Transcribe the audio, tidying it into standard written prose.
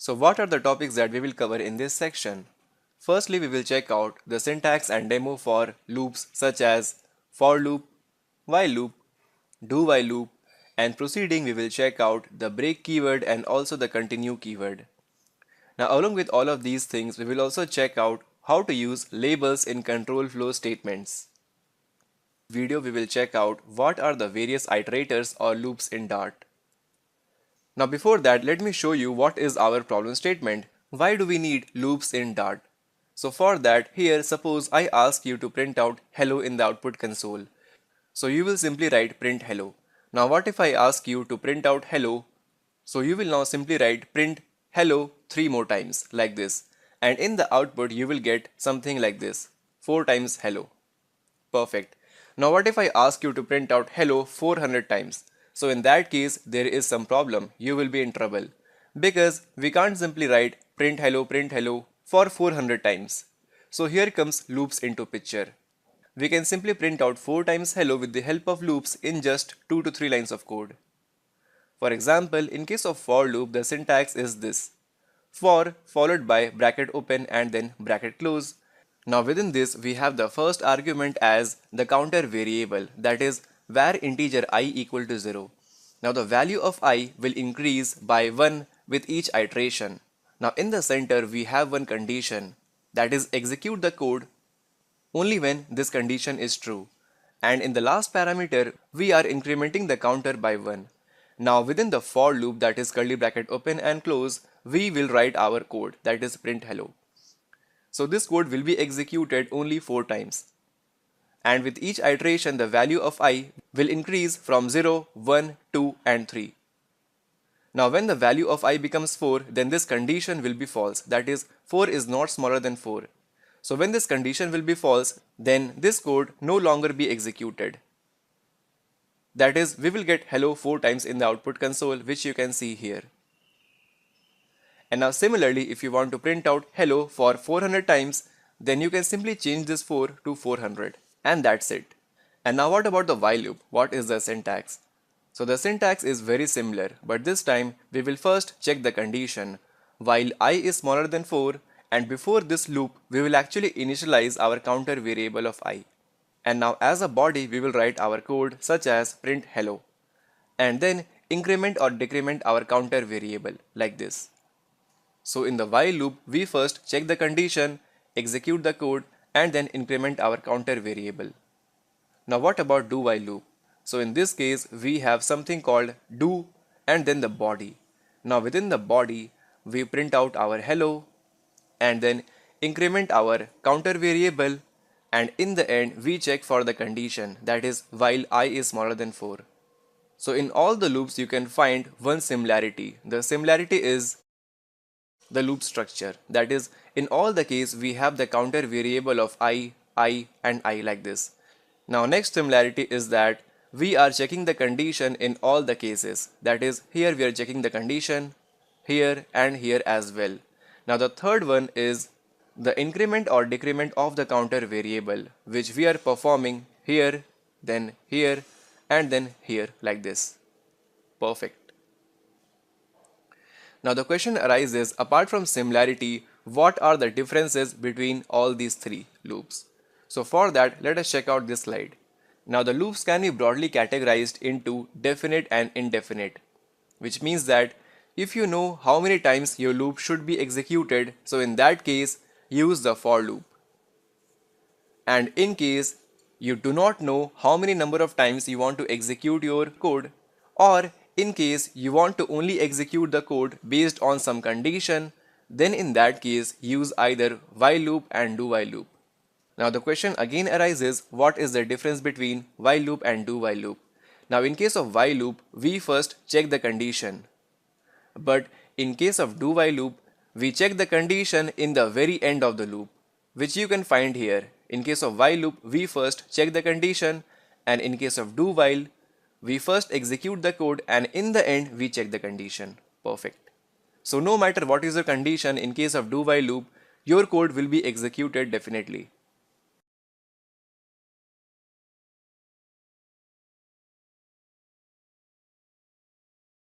So what are the topics that we will cover in this section? Firstly, we will check out the syntax and demo for loops such as for loop, while loop, do while loop, and proceeding we will check out the break keyword and also the continue keyword. Now along with all of these things, we will also check out how to use labels in control flow statements. Video we will check out what are the various iterators or loops in Dart. Now before that, let me show you what is our problem statement. Why do we need loops in Dart? So for that, here suppose I ask you to print out hello in the output console. So you will simply write print hello. Now what if I ask you to print out hello? So you will now simply write print hello 3 more times like this. And in the output you will get something like this, 4 times hello. Perfect. Now what if I ask you to print out hello 400 times? So in that case there is some problem. You will be in trouble because we can't simply write print hello for 400 times. So here comes loops into picture. We can simply print out 4 times hello with the help of loops in just 2 to 3 lines of code. For example, in case of for loop, the syntax is this: for followed by bracket open and then bracket close. Now within this we have the first argument as the counter variable, that is var integer I equal to 0. Now the value of I will increase by 1 with each iteration. Now in the center we have one condition, that is execute the code only when this condition is true. And in the last parameter we are incrementing the counter by 1. Now within the for loop, that is curly bracket open and close, we will write our code, that is print hello. So this code will be executed only 4 times. And with each iteration the value of I will increase from 0, 1, 2 and 3. Now when the value of I becomes 4, then this condition will be false, that is 4 is not smaller than 4. So when this condition will be false, then this code no longer be executed. That is, we will get hello 4 times in the output console, which you can see here. And now similarly, if you want to print out hello for 400 times, then you can simply change this 4 to 400 and that's it. And now what about the while loop? What is the syntax? So the syntax is very similar, but this time we will first check the condition while I is smaller than 4, and before this loop we will actually initialize our counter variable of I. And now as a body we will write our code such as print hello and then increment or decrement our counter variable like this. So in the while loop we first check the condition, execute the code and then increment our counter variable. Now what about do while loop? So in this case we have something called do and then the body. Now within the body we print out our hello and then increment our counter variable, and in the end we check for the condition, that is while I is smaller than 4. So in all the loops you can find one similarity. The similarity is the loop structure, that is in all the case we have the counter variable of I and I like this. Now next similarity is that we are checking the condition in all the cases, that is here we are checking the condition, here and here as well. Now the third one is the increment or decrement of the counter variable, which we are performing here, then here and then here like this. Perfect. Now the question arises, apart from similarity, what are the differences between all these three loops? So for that, let us check out this slide. Now the loops can be broadly categorized into definite and indefinite, which means that if you know how many times your loop should be executed, so in that case use the for loop. And in case you do not know how many number of times you want to execute your code, or in case you want to only execute the code based on some condition, then in that case use either while loop and do while loop. Now the question again arises, what is the difference between while loop and do while loop? Now in case of while loop we first check the condition, but in case of do while loop we check the condition in the very end of the loop, which you can find here. In case of while loop we first check the condition, and in case of do while we first execute the code and in the end we check the condition. Perfect. So no matter what is the condition, in case of do while loop your code will be executed definitely.